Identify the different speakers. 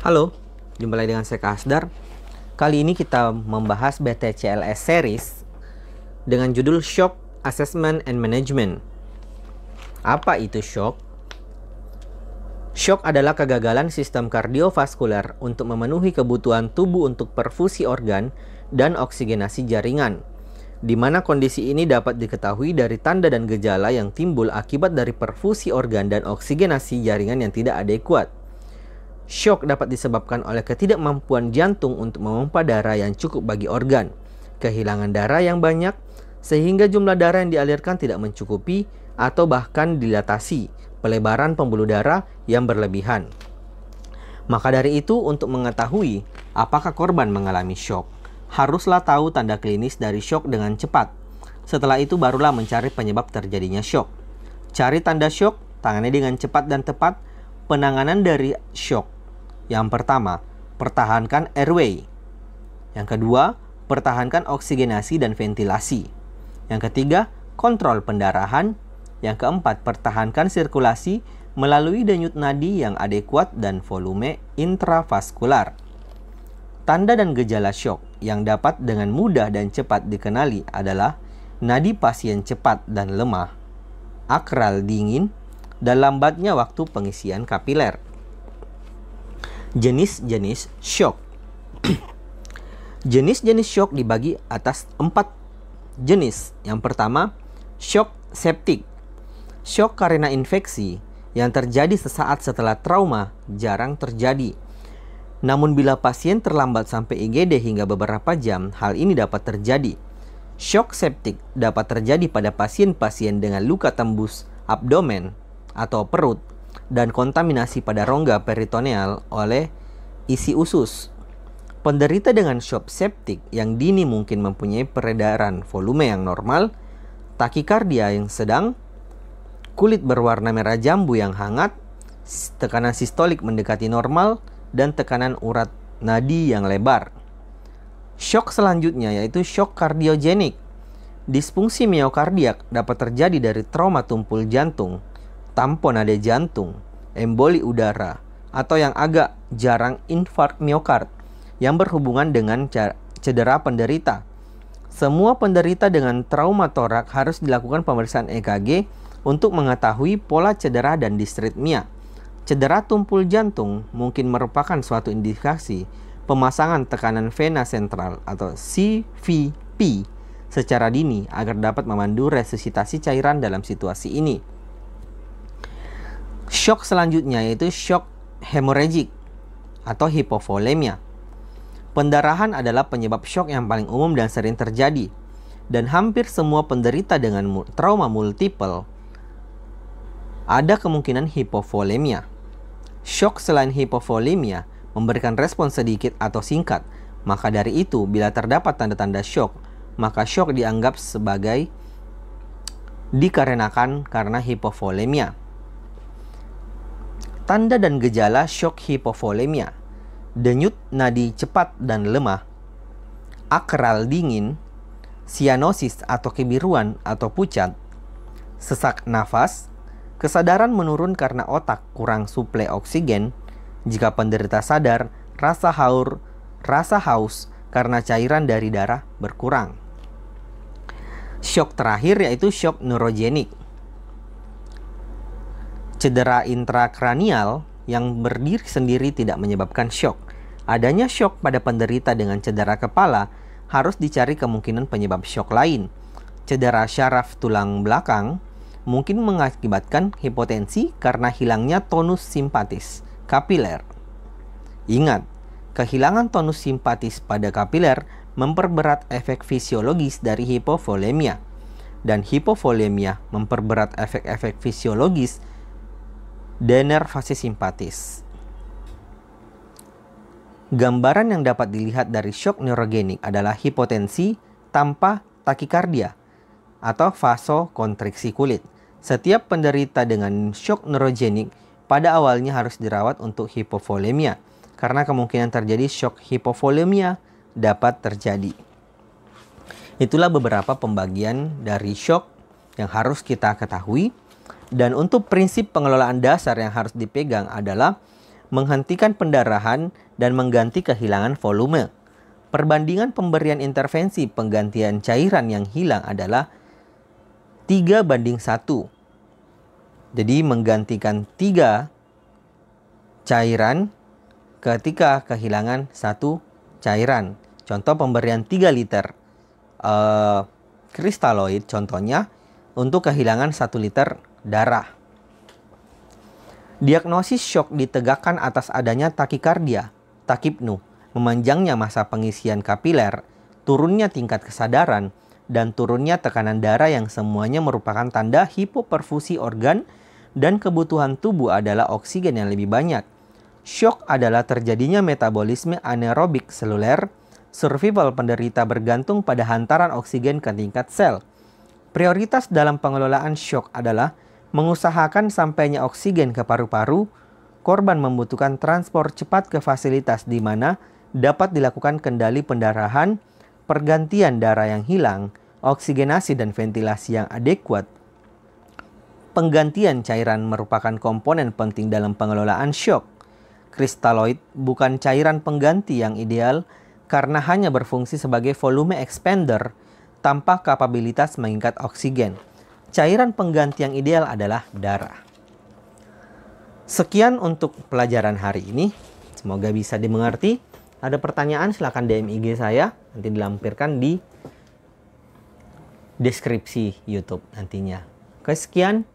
Speaker 1: Halo, jumpa lagi dengan saya Kak Asdar. Kali ini kita membahas BTCLS series dengan judul Shock Assessment and Management. Apa itu shock? Shock adalah kegagalan sistem kardiovaskuler untuk memenuhi kebutuhan tubuh untuk perfusi organ dan oksigenasi jaringan, di mana kondisi ini dapat diketahui dari tanda dan gejala yang timbul akibat dari perfusi organ dan oksigenasi jaringan yang tidak adekuat. Shock dapat disebabkan oleh ketidakmampuan jantung untuk memompa darah yang cukup bagi organ, kehilangan darah yang banyak, sehingga jumlah darah yang dialirkan tidak mencukupi, atau bahkan dilatasi, pelebaran pembuluh darah yang berlebihan. Maka dari itu, untuk mengetahui apakah korban mengalami shock, haruslah tahu tanda klinis dari shock dengan cepat. Setelah itu barulah mencari penyebab terjadinya shock. Cari tanda shock, tangani dengan cepat dan tepat. Penanganan dari shock. Yang pertama, pertahankan airway. Yang kedua, pertahankan oksigenasi dan ventilasi. Yang ketiga, kontrol pendarahan. Yang keempat, pertahankan sirkulasi melalui denyut nadi yang adekuat dan volume intravaskular. Tanda dan gejala shock yang dapat dengan mudah dan cepat dikenali adalah nadi pasien cepat dan lemah, akral dingin, dan lambatnya waktu pengisian kapiler. Jenis-jenis shock. Jenis-jenis shock dibagi atas 4 jenis. Yang pertama, shock septik. Shock karena infeksi yang terjadi sesaat setelah trauma jarang terjadi. Namun bila pasien terlambat sampai IGD hingga beberapa jam, hal ini dapat terjadi. Shock septik dapat terjadi pada pasien-pasien dengan luka tembus abdomen atau perut dan kontaminasi pada rongga peritoneal oleh isi usus. Penderita dengan shock septik yang dini mungkin mempunyai peredaran volume yang normal, takikardia yang sedang, kulit berwarna merah jambu yang hangat, tekanan sistolik mendekati normal, dan tekanan urat nadi yang lebar. Shock selanjutnya yaitu shock kardiogenik. Disfungsi miokardiak dapat terjadi dari trauma tumpul jantung, tamponade jantung, emboli udara, atau yang agak jarang infark miokard yang berhubungan dengan cedera penderita. Semua penderita dengan trauma torak harus dilakukan pemeriksaan EKG untuk mengetahui pola cedera dan disritmia. Cedera tumpul jantung mungkin merupakan suatu indikasi pemasangan tekanan vena sentral atau CVP secara dini agar dapat memandu resusitasi cairan dalam situasi ini. Shock selanjutnya yaitu shock hemorragik atau hipovolemia. Pendarahan adalah penyebab shock yang paling umum dan sering terjadi, dan hampir semua penderita dengan trauma multiple ada kemungkinan hipovolemia. Shock selain hipovolemia memberikan respon sedikit atau singkat. Maka dari itu, bila terdapat tanda-tanda shock, maka shock dianggap sebagai dikarenakan karena hipovolemia. Tanda dan gejala shock hipovolemia: denyut nadi cepat dan lemah, akral dingin, sianosis atau kebiruan atau pucat, sesak nafas, kesadaran menurun karena otak kurang suplai oksigen. Jika penderita sadar, rasa haus karena cairan dari darah berkurang. Shock terakhir yaitu shock neurogenik. Cedera intrakranial yang berdiri sendiri tidak menyebabkan shock. Adanya shock pada penderita dengan cedera kepala harus dicari kemungkinan penyebab shock lain. Cedera syaraf tulang belakang mungkin mengakibatkan hipotensi karena hilangnya tonus simpatis kapiler. Ingat, kehilangan tonus simpatis pada kapiler memperberat efek fisiologis dari hipovolemia, dan hipovolemia memperberat efek-efek fisiologis denervasi simpatis. Gambaran yang dapat dilihat dari shock neurogenik adalah hipotensi tanpa takikardia atau vasokonstriksi kulit. Setiap penderita dengan shock neurogenik pada awalnya harus dirawat untuk hipovolemia, karena kemungkinan terjadi shock hipovolemia dapat terjadi. Itulah beberapa pembagian dari shock yang harus kita ketahui. Dan untuk prinsip pengelolaan dasar yang harus dipegang adalah menghentikan pendarahan, dan mengganti kehilangan volume. Perbandingan pemberian intervensi penggantian cairan yang hilang adalah 3:1. Jadi menggantikan 3 cairan ketika kehilangan 1 cairan. Contoh pemberian 3 liter kristaloid contohnya untuk kehilangan 1 liter darah. Diagnosis syok ditegakkan atas adanya takikardia, takipnu, memanjangnya masa pengisian kapiler, turunnya tingkat kesadaran, dan turunnya tekanan darah yang semuanya merupakan tanda hipoperfusi organ dan kebutuhan tubuh adalah oksigen yang lebih banyak. Syok adalah terjadinya metabolisme anaerobik seluler. Survival penderita bergantung pada hantaran oksigen ke tingkat sel. Prioritas dalam pengelolaan syok adalah mengusahakan sampainya oksigen ke paru-paru. Korban membutuhkan transport cepat ke fasilitas di mana dapat dilakukan kendali pendarahan, pergantian darah yang hilang, oksigenasi dan ventilasi yang adekuat. Penggantian cairan merupakan komponen penting dalam pengelolaan syok. Kristaloid bukan cairan pengganti yang ideal karena hanya berfungsi sebagai volume expander tanpa kapabilitas mengikat oksigen. Cairan pengganti yang ideal adalah darah. Sekian untuk pelajaran hari ini. Semoga bisa dimengerti. Ada pertanyaan silakan DM IG saya. Nanti dilampirkan di deskripsi YouTube nantinya. Oke, sekian.